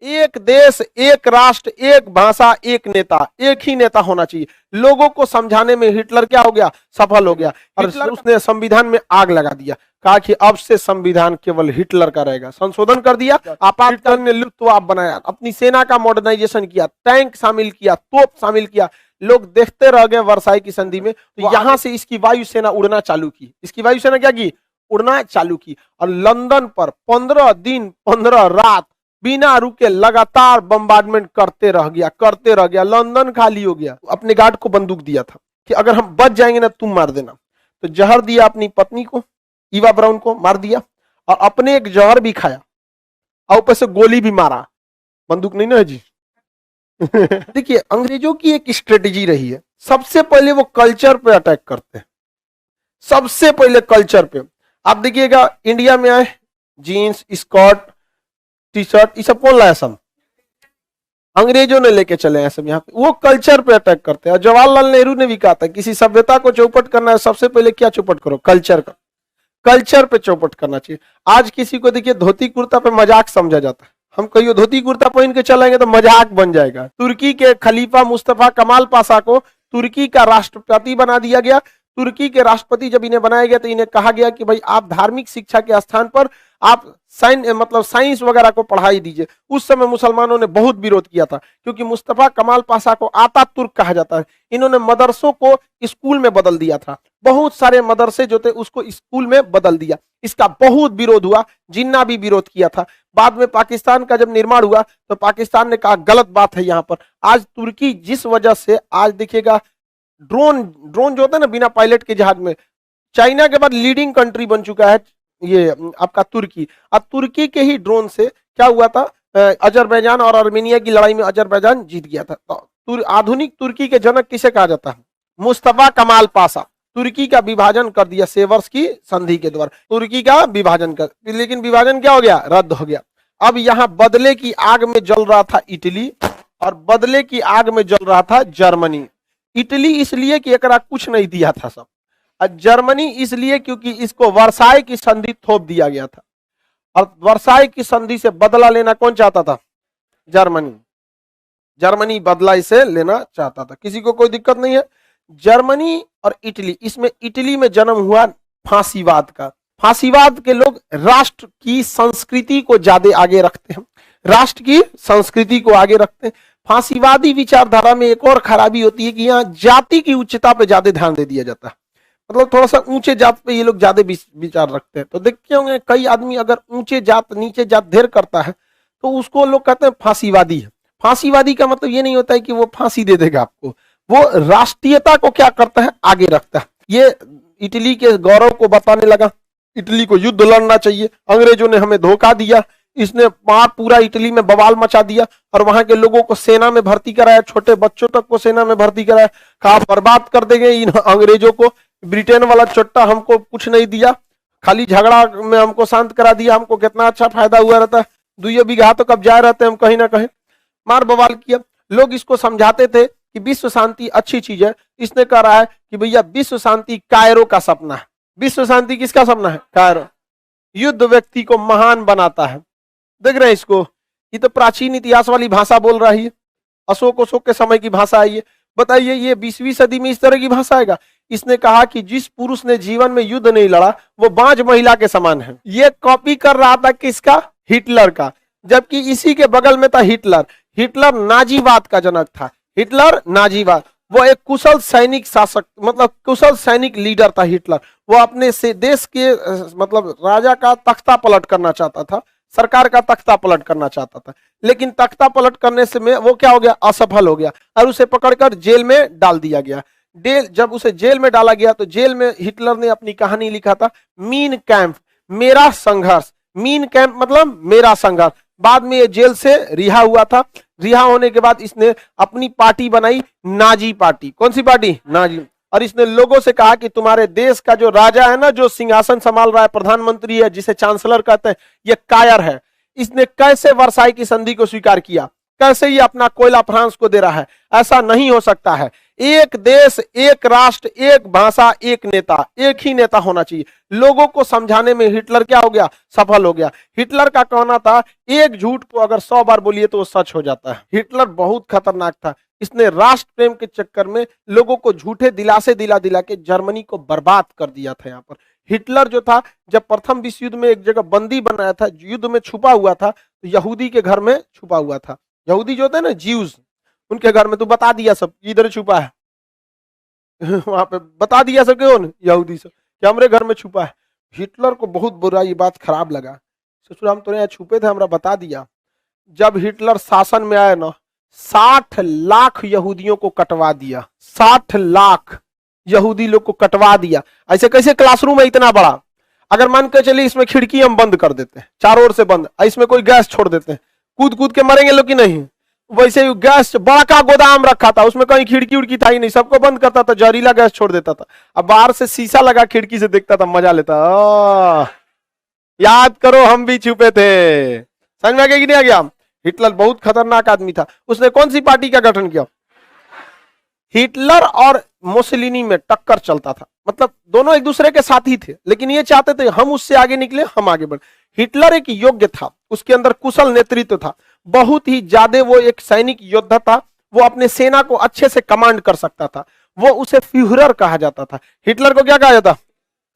एक देश, एक राष्ट्र, एक भाषा, एक नेता, एक ही नेता होना चाहिए। लोगों को समझाने में हिटलर क्या हो गया, सफल हो गया, और उसने संविधान में आग लगा दिया, कहा कि अब से संविधान केवल हिटलर का रहेगा। संशोधन कर दिया, आपातकालीन ने लुफ्तवाफ बनाया, अपनी सेना का मॉडर्नाइजेशन किया, टैंक शामिल किया, तोप शामिल किया। लोग देखते रह गए वर्साई की संधि में। तो यहां से इसकी वायुसेना उड़ना चालू की, इसकी वायुसेना क्या की, उड़ना चालू की, और लंदन पर 15 दिन 15 रात बिना रुके लगातार बम्बार्डमेंट करते रह गया। लंदन खाली हो गया। अपने गार्ड को बंदूक दिया था कि अगर हम बच जाएंगे ना तुम मार देना। तो जहर दिया अपनी पत्नी को, ईवा ब्राउन को मार दिया, और अपने एक जहर भी खाया, और ऊपर से गोली भी मारा। बंदूक नहीं ना जी। देखिए, अंग्रेजों की एक स्ट्रेटेजी रही है, सबसे पहले वो कल्चर पे अटैक करते हैं, सबसे पहले कल्चर पे। आप देखिएगा, इंडिया में आए, जीन्स, स्कर्ट, टी शर्ट, ये सब कौन लाया, सब अंग्रेजों ने लेके चले हैं सब। यहाँ पे वो कल्चर पे अटैक करते हैं। और जवाहरलाल नेहरू ने भी कहा था, किसी सभ्यता को चौपट करना है, सबसे पहले क्या चौपट करो, कल्चर का, कल्चर पे चौपट करना चाहिए। आज किसी को देखिए धोती कुर्ता पे मजाक समझा जाता है, हम कहियो धोती कुर्ता पहन के चलेंगे तो मजाक बन जाएगा। तुर्की के खलीफा मुस्तफा कमाल पाशा को तुर्की का राष्ट्रपति बना दिया गया। तुर्की के राष्ट्रपति जब इन्हें बनाया गया तो इन्हें कहा गया कि भाई आप धार्मिक शिक्षा के स्थान पर आप साइंस वगैरह को पढ़ाई दीजिए। उस समय मुसलमानों ने बहुत विरोध किया था, क्योंकि मुस्तफा कमाल पाशा को आता तुर्क कहा जाता है। इन्होंने मदरसों को स्कूल में बदल दिया था, बहुत सारे मदरसे जो थे उसको स्कूल में बदल दिया। इसका बहुत विरोध हुआ, जिन्ना भी विरोध किया था। बाद में पाकिस्तान का जब निर्माण हुआ तो पाकिस्तान ने कहा गलत बात है यहाँ पर। आज तुर्की जिस वजह से, आज देखिएगा ड्रोन जो होता है ना बिना पायलट के जहाज में, चाइना के बाद लीडिंग कंट्री बन चुका है ये आपका तुर्की। अब तुर्की के ही ड्रोन से क्या हुआ था, अजरबैजान और आर्मेनिया की लड़ाई में अजरबैजान जीत गया था। तो आधुनिक तुर्की के जनक किसे कहा जाता है, मुस्तफा कमाल पाशा। तुर्की का विभाजन कर दिया सेवर्स की संधि के द्वारा, तुर्की का विभाजन कर, लेकिन विभाजन क्या हो गया, रद्द हो गया। अब यहाँ बदले की आग में जल रहा था इटली, और बदले की आग में जल रहा था जर्मनी। इटली इसलिए कि एकरा कुछ नहीं दिया था सब, और जर्मनी इसलिए क्योंकि इसको वर्साई की संधि थोप दिया गया था। और वर्साई की संधि से बदला लेना कौन चाहता था, जर्मनी। जर्मनी बदला इसे लेना चाहता था, किसी को कोई दिक्कत नहीं है। जर्मनी और इटली, इसमें इटली में जन्म हुआ फांसीवाद का। फांसीवाद के लोग राष्ट्र की संस्कृति को ज्यादा आगे रखते हैं, राष्ट्र की संस्कृति को आगे रखते हैं। फांसीवादी विचारधारा में एक और खराबी होती है कि यहाँ जाति की उच्चता पे ज्यादा ध्यान दे दिया जाता है, मतलब थोड़ा सा ऊंचे जात पे ये लोग ज्यादा विचार रखते हैं। तो देखते होंगे कई आदमी अगर ऊंचे जात नीचे जात ढेर करता है तो उसको लोग कहते हैं फांसीवादी है। फांसीवादी का मतलब ये नहीं होता है कि वो फांसी दे देगा आपको, वो राष्ट्रीयता को क्या करता है, आगे रखता है। ये इटली के गौरव को बताने लगा, इटली को युद्ध लड़ना चाहिए, अंग्रेजों ने हमें धोखा दिया। इसने पूरा इटली में बवाल मचा दिया और वहां के लोगों को सेना में भर्ती कराया, छोटे बच्चों तक को सेना में भर्ती कराया। कहा बर्बाद कर देंगे इन अंग्रेजों को, ब्रिटेन वाला चोट्टा हमको कुछ नहीं दिया, खाली झगड़ा में हमको शांत करा दिया, हमको कितना अच्छा फायदा हुआ रहता है, 2 बीघा तो कब जाए रहते हम कहीं ना कहीं। मार बवाल किया। लोग इसको समझाते थे कि विश्व शांति अच्छी चीज है। इसने कह रहा है कि भैया विश्व शांति कायरो का सपना है। विश्व शांति किसका सपना है, कायरो। युद्ध व्यक्ति को महान बनाता है। देख रहे हैं इसको, ये तो प्राचीन इतिहास वाली भाषा बोल रही है, अशोक के समय की भाषा है ये। बताइए ये 20वीं सदी में इस तरह की भाषा आएगा। इसने कहा कि जिस पुरुष ने जीवन में युद्ध नहीं लड़ा वो बांझ महिला के समान है। ये कॉपी कर रहा था किसका, हिटलर का, जबकि इसी के बगल में था हिटलर। हिटलर नाजीवाद का जनक था, हिटलर नाजीवाद। वो एक कुशल सैनिक शासक, मतलब कुशल सैनिक लीडर था हिटलर। वो अपने से देश के मतलब राजा का तख्ता पलट करना चाहता था, सरकार का तख्ता पलट करना चाहता था, लेकिन तख्ता पलट करने से में वो क्या हो गया, असफल हो गया और उसे पकड़कर जेल में डाल दिया गया। जब उसे जेल में डाला गया तो जेल में हिटलर ने अपनी कहानी लिखा था, मीन कैंप, मेरा संघर्ष। मीन कैंप मतलब मेरा संघर्ष। बाद में ये जेल से रिहा हुआ था। रिहा होने के बाद इसने अपनी पार्टी बनाई, नाजी पार्टी। कौन सी पार्टी, नाजी। और इसने लोगों से कहा कि तुम्हारे देश का जो राजा है ना, जो सिंहासन संभाल रहा है, प्रधानमंत्री है, जिसे चांसलर कहते हैं, ये कायर है। इसने कैसे वर्साई की संधि को स्वीकार किया, कैसे ये अपना कोयला फ्रांस को दे रहा है, ऐसा नहीं हो सकता है। एक देश, एक राष्ट्र, एक भाषा, एक नेता, एक ही नेता होना चाहिए। लोगों को समझाने में हिटलर क्या हो गया, सफल हो गया। हिटलर का कहना था एक झूठ को अगर 100 बार बोलिए तो वो सच हो जाता है। हिटलर बहुत खतरनाक था। इसने राष्ट्र प्रेम के चक्कर में लोगों को झूठे दिलासे दिला दिला के जर्मनी को बर्बाद कर दिया था। यहाँ पर हिटलर जो था, जब प्रथम विश्व युद्ध में एक जगह बंदी बनाया था, युद्ध में छुपा हुआ था, तो यहूदी के घर में छुपा हुआ था। यहूदी जो होते हैं ना, ज्यूज, उनके घर में तो बता दिया सब इधर छुपा है वहां पे बता दिया सब क्यों, यहूदी सब कि हमारे घर में छुपा है। हिटलर को बहुत बुरा ये बात खराब लगा, सोचो हम तो यहाँ छुपे थे, हमरा बता दिया। जब हिटलर शासन में आया ना, 60 लाख यहूदियों को कटवा दिया। 60 लाख यहूदी लोग को कटवा दिया। ऐसे कैसे क्लासरूम है इतना बड़ा, अगर मान के चलिए इसमें खिड़की हम बंद कर देते हैं, चारों ओर से बंद, इसमें कोई गैस छोड़ देते हैं, कूद कूद के मरेंगे लोग कि नहीं। वैसे ही गैस बड़ा का गोदाम रखा था, उसमें कहीं खिड़की उड़की था ही नहीं, सबको बंद करता था, जहरीला गैस छोड़ देता था। अब बाहर से शीशा लगा खिड़की से देखता था, मजा लेता। याद करो हम भी छुपे थे। समझ में आ गया कि नहीं आ गया। हिटलर बहुत खतरनाक आदमी था। उसने कौन सी पार्टी का गठन किया, हिटलर और मुसोलिनी में टक्कर चलता था, मतलब दोनों एक दूसरे के साथी थे, लेकिन ये चाहते थे हम उससे आगे निकले, हम आगे बढ़े। हिटलर एक योग्य था, उसके अंदर कुशल नेतृत्व था, बहुत ही ज्यादा वो एक सैनिक योद्धा था, वो अपने सेना को अच्छे से कमांड कर सकता था, वो उसे फ्यूहरर कहा जाता था। हिटलर को क्या कहा जाता,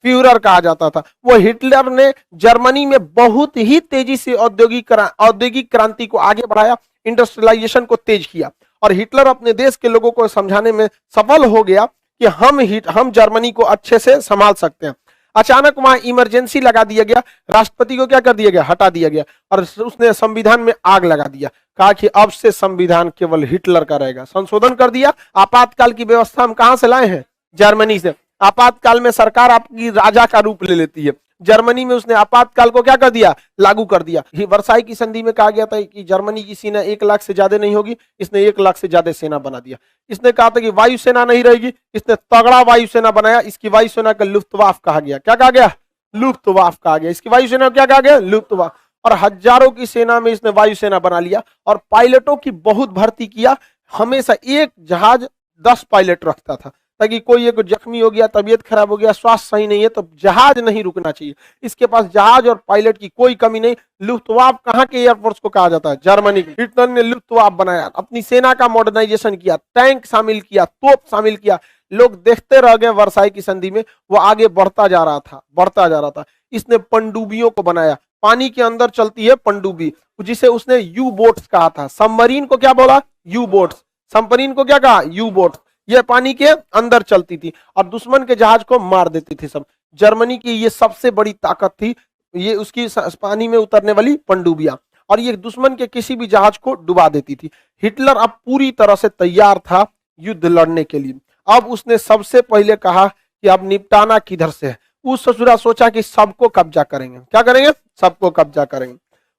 फ्यूहरर कहा जाता था। वो हिटलर ने जर्मनी में बहुत ही तेजी से औद्योगिक क्रांति को आगे बढ़ाया, इंडस्ट्रियलाइजेशन को तेज किया, और हिटलर अपने देश के लोगों को समझाने में सफल हो गया कि हम जर्मनी को अच्छे से संभाल सकते हैं। अचानक वहां इमरजेंसी लगा दिया गया, राष्ट्रपति को क्या कर दिया गया, हटा दिया गया, और उसने संविधान में आग लगा दिया। कहा कि अब से संविधान केवल हिटलर का रहेगा। संशोधन कर दिया। आपातकाल की व्यवस्था हम कहां से लाए हैं, जर्मनी से। आपातकाल में सरकार आपकी राजा का रूप ले लेती है। जर्मनी में उसने आपातकाल को क्या कर दिया, लागू कर दिया। वर्साई की संधि में कहा गया था कि जर्मनी की सेना 1 लाख से ज्यादा नहीं होगी, इसने 1 लाख से ज्यादा सेना बना दिया। इसने कहा था कि वायुसेना नहीं रहेगी, इसने तगड़ा वायुसेना बनाया। इसकी वायुसेना का लुफ्तवाफ कहा गया। क्या कहा गया, लुफ्तवाफ कहा गया। इसकी वायुसेना क्या कहा गया, लुफ्तवाफ। और हजारों की सेना में इसने वायुसेना बना लिया, और पायलटों की बहुत भर्ती किया। हमेशा एक जहाज 10 पायलट रखता था, ताकि कोई एक जख्मी हो गया, तबीयत खराब हो गया, स्वास्थ्य सही नहीं है, तो जहाज नहीं रुकना चाहिए। इसके पास जहाज और पायलट की कोई कमी नहीं। लुफ्तवाफ कहां के एयरफोर्स को कहा जाता है, जर्मनी की। हिटलर ने लुफ्तवाफ बनाया, अपनी सेना का मॉडर्नाइजेशन किया, टैंक शामिल किया, तोप शामिल किया। लोग देखते रह गए। वर्साई की संधि में वो आगे बढ़ता जा रहा था, बढ़ता जा रहा था। इसने पनडुब्बियों को बनाया, पानी के अंदर चलती है पनडुब्बी, जिसे उसने यू बोट्स कहा था। सबमरीन को क्या बोला, यू बोट्स। सबमरीन को क्या कहा, यू बोट्स। ये पानी के अंदर चलती थी और दुश्मन के जहाज को मार देती थी सब। जर्मनी की ये सबसे बड़ी ताकत थी, ये उसकी पानी में उतरने वाली पनडुब्बियां, और ये दुश्मन के किसी भी जहाज को डुबा देती थी। हिटलर अब पूरी तरह से तैयार था युद्ध लड़ने के लिए। अब उसने सबसे पहले कहा कि अब निपटाना किधर से है। उस ससुरा सोचा कि सबको कब्जा करेंगे। क्या करेंगे, सबको कब्जा करेंगे।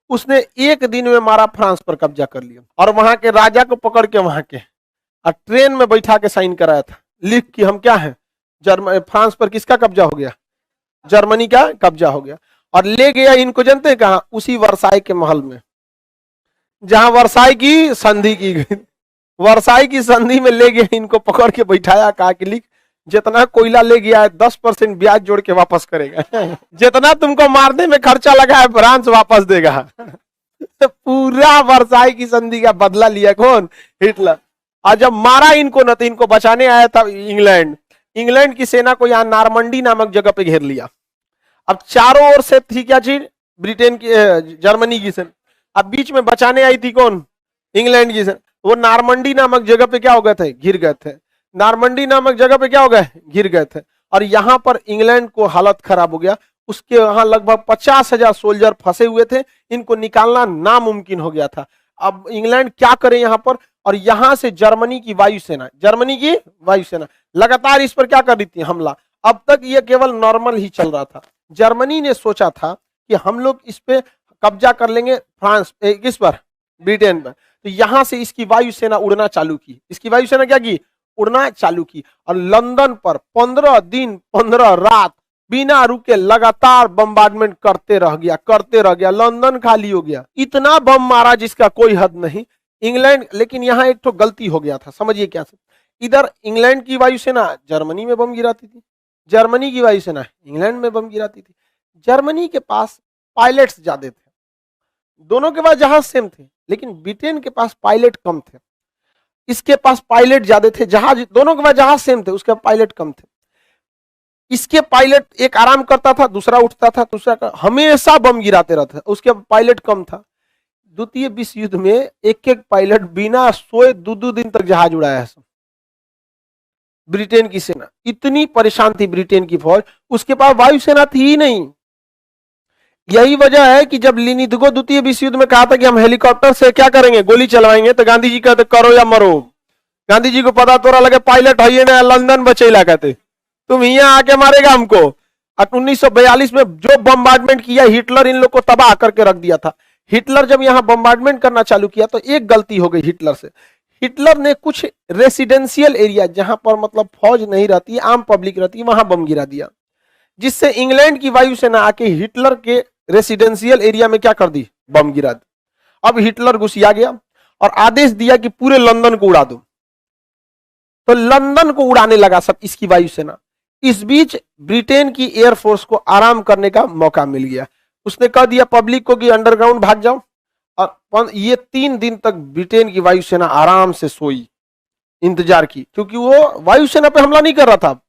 उसने एक दिन में मारा फ्रांस पर कब्जा कर लिया, और वहां के राजा को पकड़ के वहां के और ट्रेन में बैठा के साइन कराया था, लिख कि हम क्या हैं, फ्रांस पर किसका कब्जा हो गया, जर्मनी का कब्जा हो गया। और ले गया इनको, जानते हैं कहां, उसी वर्साई के महल में, जहां वर्साई की संधि की गई। वर्साई की संधि में ले गया इनको, पकड़ के बैठाया, कहा कि लिख जितना कोयला ले गया है 10% ब्याज जोड़ के वापस करेगा। जितना तुमको मारने में खर्चा लगा है फ्रांस वापस देगा। पूरा वर्साई की संधि का बदला लिया कौन, हिटलर। और जब मारा इनको न, तो इनको बचाने आया था इंग्लैंड। इंग्लैंड की सेना को यहाँ नारमंडी नामक जगह पे घेर लिया। अब चारों ओर से थी क्या चीज, ब्रिटेन की, जर्मनी की सेना। अब बीच में बचाने आई थी कौन, इंग्लैंड की सेना। वो नारमंडी नामक जगह पे क्या हो गए थे, घिर गए थे। नारमंडी नामक जगह पे क्या हो गए, घिर गए थे। और यहाँ पर इंग्लैंड को हालत खराब हो गया। उसके वहां लगभग 50,000 सोल्जर फंसे हुए थे, इनको निकालना नामुमकिन हो गया था। अब इंग्लैंड क्या करे यहाँ पर, और यहां से जर्मनी की वायुसेना लगातार इस पर क्या कर रही थी, हमला। अब तक ये केवल नॉर्मल ही चल रहा था। जर्मनी ने सोचा था कि हम लोग इस पे कब्जा कर लेंगे, फ्रांस किस पर, ब्रिटेन पर। तो यहां से इसकी वायुसेना उड़ना चालू की। इसकी वायुसेना क्या की, उड़ना चालू की, और लंदन पर 15 दिन 15 रात बिना रुके लगातार बम्बार्डमेंट करते रह गया। लंदन खाली हो गया, इतना बम मारा जिसका कोई हद नहीं। इंग्लैंड, लेकिन यहाँ एक तो गलती हो गया था, समझिए क्या। इधर इंग्लैंड की वायुसेना जर्मनी में बम गिराती थी, जर्मनी की वायुसेना इंग्लैंड में बम गिराती थी। जर्मनी के पास पायलट्स ज्यादा थे, दोनों के पास जहाज सेम थे, लेकिन ब्रिटेन के पास पायलट कम थे। इसके पास पायलट ज्यादा थे, जहाज दोनों के पास जहाज सेम थे, उसके पायलट कम थे। इसके पायलट एक आराम करता था, दूसरा उठता था, दूसरा हमेशा बम गिराते रहता था, उसके पायलट कम था। द्वितीय विश्व युद्ध में एक एक पायलट बिना सोए 2-2 दिन तक जहाज उड़ाया है। ब्रिटेन की सेना इतनी परेशान थी, ब्रिटेन की फौज, उसके पास वायुसेना थी ही नहीं। यही वजह है कि जब लिनिथगो द्वितीय विश्व युद्ध में कहा था कि हम हेलीकॉप्टर से क्या करेंगे, गोली चलवाएंगे, तो गांधी जी कहते करो या मरो। गांधी जी को पता तोरा लगे पायलट है ना, लंदन बचेला कहते तुम यहाँ आके मारेगा हमको। 1942 में जो बम्बार्डमेंट किया हिटलर, इन लोग को तबाह करके रख दिया था। हिटलर जब यहाँ बम्बार्डमेंट करना चालू किया तो एक गलती हो गई हिटलर से। हिटलर ने कुछ रेसिडेंशियल एरिया जहां पर मतलब फौज नहीं रहती, आम पब्लिक रहती है, वहां बम गिरा दिया, जिससे इंग्लैंड की वायुसेना आके हिटलर के रेसिडेंशियल एरिया में क्या कर दी, बम गिरा दी। अब हिटलर गुस्सिया गया और आदेश दिया कि पूरे लंदन को उड़ा दो, तो लंदन को उड़ाने लगा सब इसकी वायुसेना। इस बीच ब्रिटेन की एयरफोर्स को आराम करने का मौका मिल गया। उसने कह दिया पब्लिक को कि अंडरग्राउंड भाग जाओ, और ये 3 दिन तक ब्रिटेन की वायुसेना आराम से सोई, इंतजार की, क्योंकि वो वायुसेना पे हमला नहीं कर रहा था,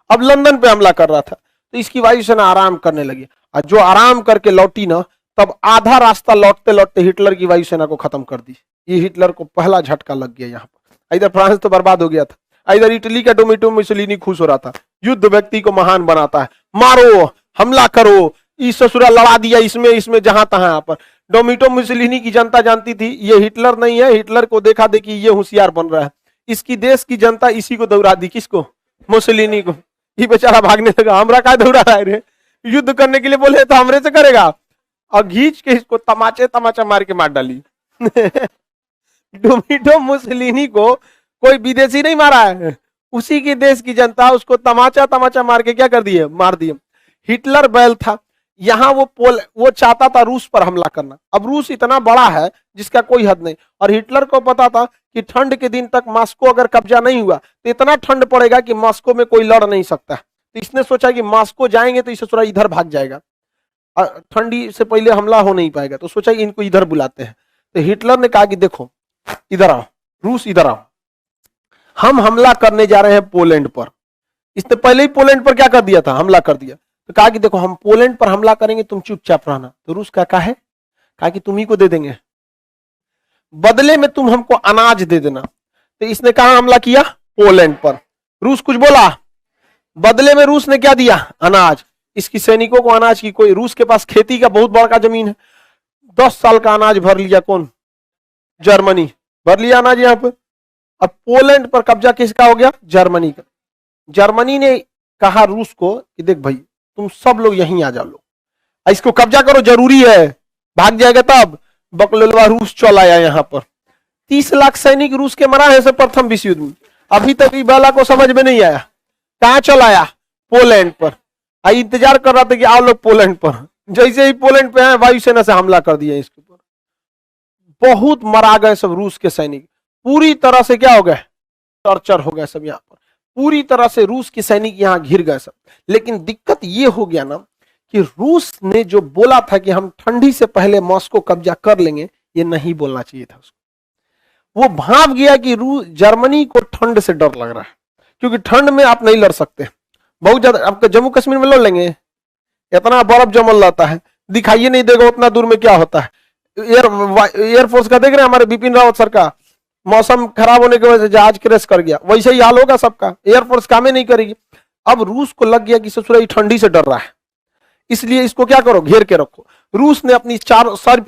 अब लंदन पे हमला कर रहा था। तो इसकी वायुसेना आराम करने लगी, और जो आराम करके लौटी ना, तब आधा रास्ता लौटते लौटते हिटलर की वायुसेना को खत्म कर दी। ये हिटलर को पहला झटका लग गया। यहाँ पर इधर फ्रांस तो बर्बाद हो गया था, इधर इटली का डोमिटो मुसोलिनी खुश हो रहा था। युद्ध व्यक्ति को महान बनाता है, मारो, हमला करो, इस ससुरा लड़ा दिया इसमें जहां तहां। यहाँ पर डोमिटो मुसोलिनी की जनता जानती थी ये हिटलर नहीं है, हिटलर को देखा देखी ये होशियार बन रहा है। इसकी देश की जनता इसी को दौड़ा दी, किसको, मुसोलिनी को। ये बेचारा भागने लगा, हमरा का दौड़ा रहा है रे, युद्ध करने के लिए बोले तो हमरे से करेगा, और घींच के इसको तमाचा मार के मार डाली। डोमिटो मुसोलिनी को कोई विदेशी नहीं मारा है, उसी की देश की जनता उसको तमाचा मार के क्या कर दिए, मार दिए। हिटलर बैल था, यहाँ वो चाहता था रूस पर हमला करना। अब रूस इतना बड़ा है जिसका कोई हद नहीं, और हिटलर को पता था कि ठंड के दिन तक मॉस्को अगर कब्जा नहीं हुआ तो इतना ठंड पड़ेगा कि मॉस्को में कोई लड़ नहीं सकता। तो इसने सोचा कि मॉस्को जाएंगे तो इसे थोड़ा इधर भाग जाएगा, ठंडी से पहले हमला हो नहीं पाएगा, तो सोचा कि इनको इधर बुलाते हैं। तो हिटलर ने कहा कि देखो इधर आओ, रूस इधर आओ, हम हमला करने जा रहे हैं पोलैंड पर। इसने पहले ही पोलैंड पर क्या कर दिया था, हमला कर दिया। तो कहा कि देखो हम पोलैंड पर हमला करेंगे, तुम चुपचाप रहना। तो रूस का कहा है, कहा कि तुम ही को दे देंगे, बदले में तुम हमको अनाज दे देना। तो इसने कहा हमला किया पोलैंड पर, रूस कुछ बोला, बदले में रूस ने क्या दिया, अनाज। इसकी सैनिकों को अनाज की, कोई रूस के पास खेती का बहुत बड़ा जमीन है, 10 साल का अनाज भर लिया, कौन, जर्मनी भर लिया अनाज यहाँ पर। अब पोलैंड पर कब्जा किसका हो गया, जर्मनी का। जर्मनी ने कहा रूस को कि देख भाई तुम सब लोग यहीं आ जाओ, लोग इसको कब्जा करो, जरूरी है, भाग जाएगा तब। बकलोलवा रूस चल आया यहाँ पर, 30 लाख सैनिक रूस के मरा है प्रथम विश्व युद्ध में। अभी तक इबाला को समझ में नहीं आया, कहां चल आया, पोलैंड पर। इंतजार कर रहा था कि आओ लोग पोलैंड पर। जैसे ही पोलैंड पे आए वायुसेना से हमला कर दिया इसके ऊपर, बहुत मरा गए सब रूस के सैनिक, पूरी तरह से क्या हो गए, टॉर्चर हो गए सब यहाँ पर, पूरी तरह से रूस के सैनिक यहाँ घिर गए सब। लेकिन दिक्कत ये हो गया ना कि रूस ने जो बोला था कि हम ठंडी से पहले मॉस्को कब्जा कर लेंगे, ये नहीं बोलना चाहिए था उसको। वो भाप गया कि जर्मनी को ठंड से डर लग रहा है, क्योंकि ठंड में आप नहीं लड़ सकते, बहुत ज्यादा। आपके जम्मू कश्मीर में लड़ लेंगे, इतना बर्फ जमल रहता है, दिखाइए नहीं देगा उतना दूर में क्या होता है। एयरफोर्स का देख रहे हैं हमारे बिपिन रावत सर का, मौसम खराब होने की वजह से जहाज क्रैश कर गया, वैसे ही हाल होगा सबका, एयरफोर्स काम ही नहीं करेगी। अब रूस को लग गया कि ससुरा ठंडी से डर रहा है, इसलिए इसको क्या करो, घेर के रखो। रूस ने अपनी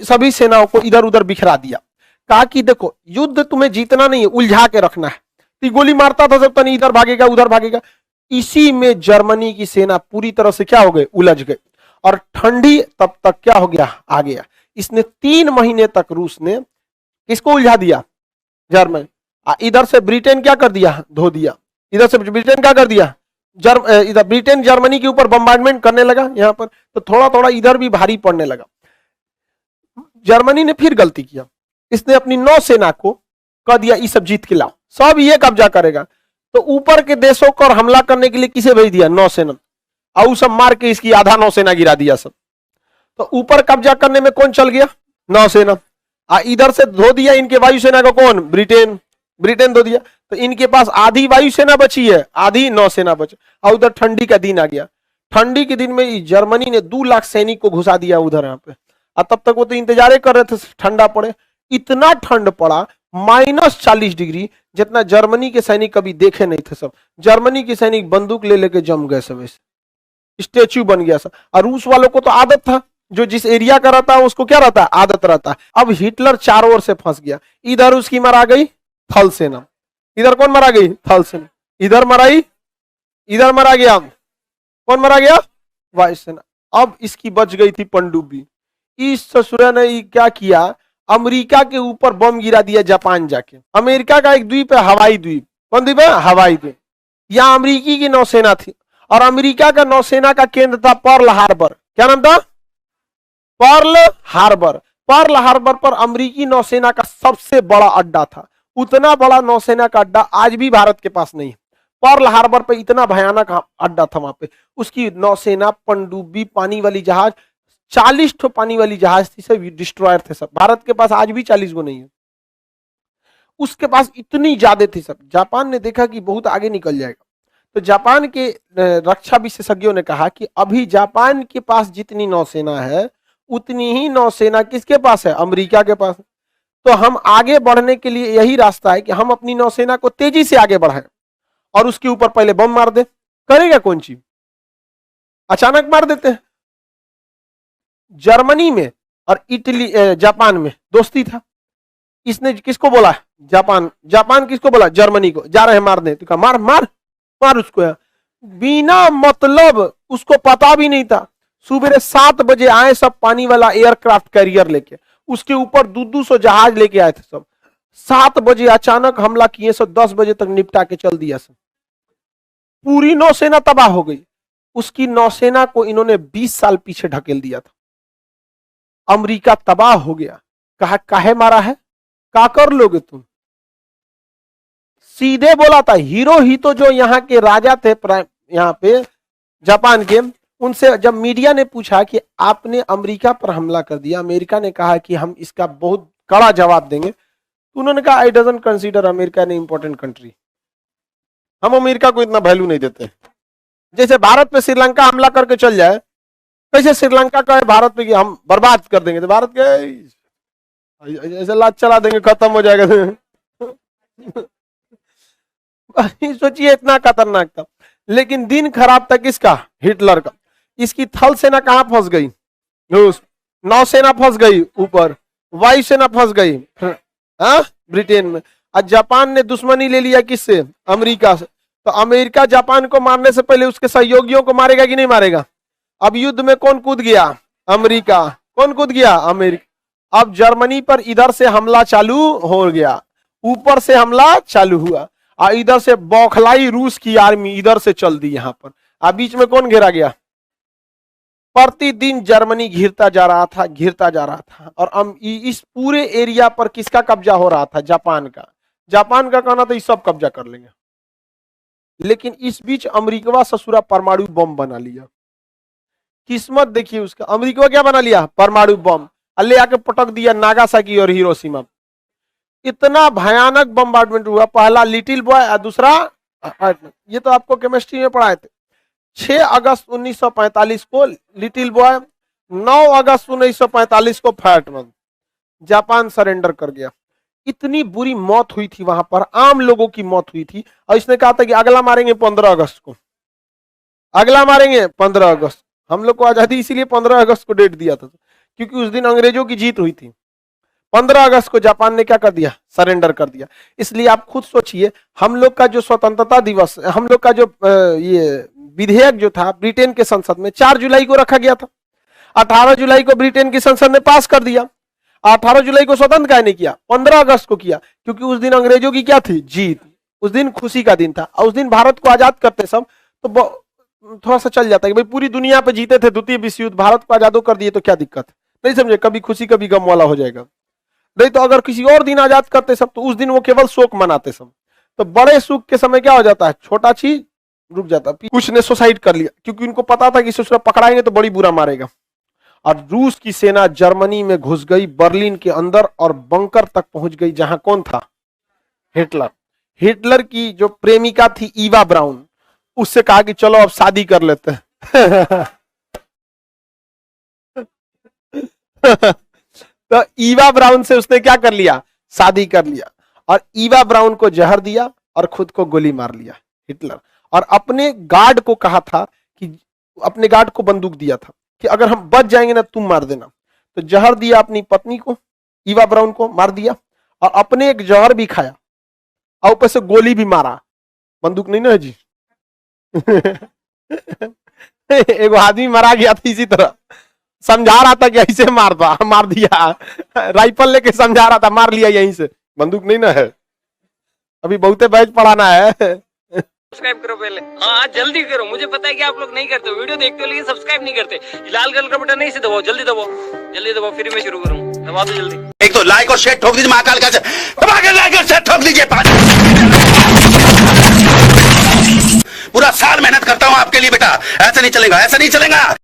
सभी सेनाओं को इधर उधर बिखरा दिया, कहा कि देखो युद्ध तुम्हें जीतना नहीं है, उलझा के रखना है। तो गोली मारता था सब, तनी इधर भागेगा उधर भागेगा। इसी में जर्मनी की सेना पूरी तरह से क्या हो गई, उलझ गई, और ठंडी तब तक क्या हो गया, आ गया। इसने 3 महीने तक रूस ने किसको उलझा दिया, जर्मनी। इधर से ब्रिटेन क्या कर दिया, धो दिया। इधर से ब्रिटेन क्या कर दिया, इधर ब्रिटेन जर्मनी के ऊपर बम्बार्डमेंट करने लगा यहाँ पर, तो थोड़ा थोड़ा इधर भी भारी पड़ने लगा। जर्मनी ने फिर गलती किया, इसने अपनी 9 सेना को कह दिया ये सब जीत के लाओ, सब ये कब्जा करेगा। तो ऊपर के देशों को हमला करने के लिए किसे भेज दिया? नौसेना। और वो सब मार के इसकी आधा नौसेना गिरा दिया सब। तो ऊपर कब्जा करने में कौन चल गया? नौसेना। इधर से धो दिया इनके वायुसेना को कौन? ब्रिटेन। ब्रिटेन धो दिया। तो इनके पास आधी वायुसेना बची है, आधी नौसेना बची। और उधर ठंडी का दिन आ गया। ठंडी के दिन में जर्मनी ने 2 लाख सैनिक को घुसा दिया उधर यहाँ पे। और तब तक वो तो इंतजार कर रहे थे ठंडा पड़े। इतना ठंड पड़ा, -40 डिग्री, जितना जर्मनी के सैनिक कभी देखे नहीं थे सब। जर्मनी के सैनिक बंदूक ले लेके जम गए सब, ऐसे स्टेच्यू बन गया सब। और रूस वालों को तो आदत था, जो जिस एरिया का रहता है उसको क्या रहता है? आदत रहता है। अब हिटलर चारों ओर से फंस गया। इधर उसकी मरा गई थल सेना, इधर कौन मरा गई? थल सेना। इधर मराई, इधर मरा गया कौन? मरा गया? वायुसेना। अब इसकी बच गई थी पनडुब्बी। इस ससुरा ने क्या किया? अमेरिका के ऊपर बम गिरा दिया जापान जाके। अमेरिका का एक द्वीप है हवाई द्वीप। कौन द्वीप है? हवाई द्वीप। यहां अमेरिकी की नौसेना थी और अमेरिका का नौसेना का केंद्र था पर्ल हार्बर। क्या नाम था? Pearl Harbor. पर्ल हार्बर पर अमेरिकी नौसेना का सबसे बड़ा अड्डा था। उतना बड़ा नौसेना का अड्डा आज भी भारत के पास नहीं है। पर्ल हार्बर पे इतना भयानक अड्डा था वहां पे। उसकी नौसेना, पनडुब्बी, पानी वाली जहाज, 40 ठो पानी वाली जहाज थी, सब डिस्ट्रॉयर थे सब। भारत के पास आज भी 40 गो नहीं है। उसके पास इतनी ज्यादा थी सब। जापान ने देखा कि बहुत आगे निकल जाएगा, तो जापान के रक्षा विशेषज्ञों ने कहा कि अभी जापान के पास जितनी नौसेना है उतनी ही नौसेना किसके पास है? अमेरिका के पास। तो हम आगे बढ़ने के लिए यही रास्ता है कि हम अपनी नौसेना को तेजी से आगे बढ़ाएं और उसके ऊपर पहले बम मार दे। करेगा कौन चीज? अचानक मार देते हैं। जर्मनी में और इटली, जापान में दोस्ती था। इसने किसको बोला? जापान। जापान किसको बोला? जर्मनी को। जा रहे हैं मारने, तो कहा मार मार मार उसको। बिना मतलब, उसको पता भी नहीं था। सुबह 7 बजे आए सब पानी वाला एयरक्राफ्ट कैरियर लेके, उसके ऊपर 200 जहाज लेके आए थे सब। 7 बजे अचानक हमला किए सब, 10 बजे तक निपटा के चल दिया सब। पूरी नौसेना तबाह हो गई। उसकी नौसेना को इन्होंने 20 साल पीछे ढकेल दिया था। अमेरिका तबाह हो गया। कहा काहे मारा है? क्या कर लोगे तुम? सीधे बोला था। हिरोहितो जो यहाँ के राजा थे, यहाँ पे जापान के, उनसे जब मीडिया ने पूछा कि आपने अमेरिका पर हमला कर दिया, अमेरिका ने कहा कि हम इसका बहुत कड़ा जवाब देंगे, तो उन्होंने कहा I doesn't consider America an important country. हम अमेरिका को इतना वैल्यू नहीं देते। जैसे भारत पे श्रीलंका हमला करके चल जाए, कैसे श्रीलंका का है भारत पे कि हम बर्बाद कर देंगे, तो भारत के ऐसे लात चला देंगे, खत्म हो जाएगा। सोचिए इतना खतरनाक था। लेकिन दिन खराब था किसका? हिटलर का। इसकी थल सेना कहां फंस गई? नौसेना फंस गई ऊपर, वायुसेना फंस गई ब्रिटेन में। और जापान ने दुश्मनी ले लिया किससे? अमेरिका से। तो अमेरिका जापान को मारने से पहले उसके सहयोगियों को मारेगा कि नहीं मारेगा? अब युद्ध में कौन कूद गया? अमेरिका। कौन कूद गया? अमेरिका। अब जर्मनी पर इधर से हमला चालू हो गया, ऊपर से हमला चालू हुआ, और इधर से बौखलाई रूस की आर्मी इधर से चल दी यहां पर। अब बीच में कौन घेरा गया? प्रतिदिन जर्मनी घिरता जा रहा था, घिरता जा रहा था। और इस पूरे एरिया पर किसका कब्जा हो रहा था? जापान का। जापान का कहना था इस सब कब्जा कर लेंगे। लेकिन इस बीच अमेरिका ससुरा परमाणु बम बना लिया। किस्मत देखिए उसका। अमेरिका क्या बना लिया? परमाणु बम। ले आके पटक दिया नागासाकी और हिरोशिमा। इतना भयानक बम्बार्डमेंट हुआ। पहला लिटिल बॉय और दूसरा, ये तो आपको केमिस्ट्री में पढ़ाए थे। 6 अगस्त 1945 को लिटिल बॉय, 9 अगस्त 1945 को फैटमैन। जापान सरेंडर कर गया। इतनी बुरी मौत हुई थी वहां पर, आम लोगों की मौत हुई थी। और इसने कहा था कि अगला मारेंगे 15 अगस्त को, अगला मारेंगे 15 अगस्त। हम लोग को आजादी इसीलिए 15 अगस्त को डेट दिया था, क्योंकि उस दिन अंग्रेजों की जीत हुई थी। 15 अगस्त को जापान ने क्या कर दिया? सरेंडर कर दिया। इसलिए आप खुद सोचिए, हम लोग का जो स्वतंत्रता दिवस, हम लोग का जो ये विधेयक जो था ब्रिटेन के संसद में 4 जुलाई को रखा गया था। 18 जुलाई को ब्रिटेन की संसद ने पास कर दिया। 18 जुलाई को स्वतंत्र काहे नहीं किया? 15 अगस्त को किया, क्योंकि उस दिन अंग्रेजों की क्या थी? जीत। उस दिन खुशी का दिन था। और उस दिन भारत को आजाद करते सब, तो थोड़ा सा चल जाता है कि भाई पूरी दुनिया पे जीते थे द्वितीय विश्व युद्ध, भारत को आजाद कर दिए, तो क्या दिक्कत है? नहीं समझे? कभी खुशी कभी गम वाला हो जाएगा। नहीं तो अगर किसी और दिन आजाद करते सब, तो उस दिन वो केवल शोक मनाते सब। तो बड़े सुख के समय क्या हो जाता है, छोटा चीज रुक जाता है। कुछ ने सुसाइड कर लिया क्योंकि उनको पता था कि ससुरा पकड़ाएंगे तो बड़ी बुरा मारेगा। और रूस की सेना जर्मनी में घुस गई, बर्लिन के अंदर, और बंकर तक पहुंच गई जहां कौन था, हिटलर। हिटलर की जो प्रेमिका थी ईवा ब्राउन, उससे कहा कि चलो अब शादी कर लेते हैं। तो ईवा ब्राउन से उसने क्या कर लिया, शादी कर लिया, और ईवा ब्राउन को जहर दिया और खुद को गोली मार लिया हिटलर। और अपने गार्ड को कहा था कि, अपने गार्ड को बंदूक दिया था कि अगर हम बच जाएंगे ना तुम मार देना। तो जहर दिया अपनी पत्नी को, ईवा ब्राउन को मार दिया, और अपने एक जहर भी खाया और ऊपर से गोली भी मारा। बंदूक नहीं ना है जी। एक आदमी मारा गया था इसी तरह, समझा रहा था कि ऐसे मार दिया, राइफल लेके समझा रहा था, मार लिया यहीं से। बंदूक नहीं ना है, अभी बहुते बैच पढ़ाना है। सब्सक्राइब करो पहले, हाँ जल्दी करो, मुझे पता है कि आप लोग नहीं करते हो, वीडियो देखते हो लेकिन सब्सक्राइब नहीं करते। लाल कलर का बटन नहीं से दबाओ, जल्दी दबाओ, जल्दी दबाओ, फिर मैं शुरू करूँ, दबा दो जल्दी। एक तो लाइक और शेयर ठोक दीजिए, महाकाल का लाइक और शेयर ठोक दीजिए। पूरा साल मेहनत करता हूँ आपके लिए बेटा, ऐसा नहीं चलेगा, ऐसा नहीं चलेगा।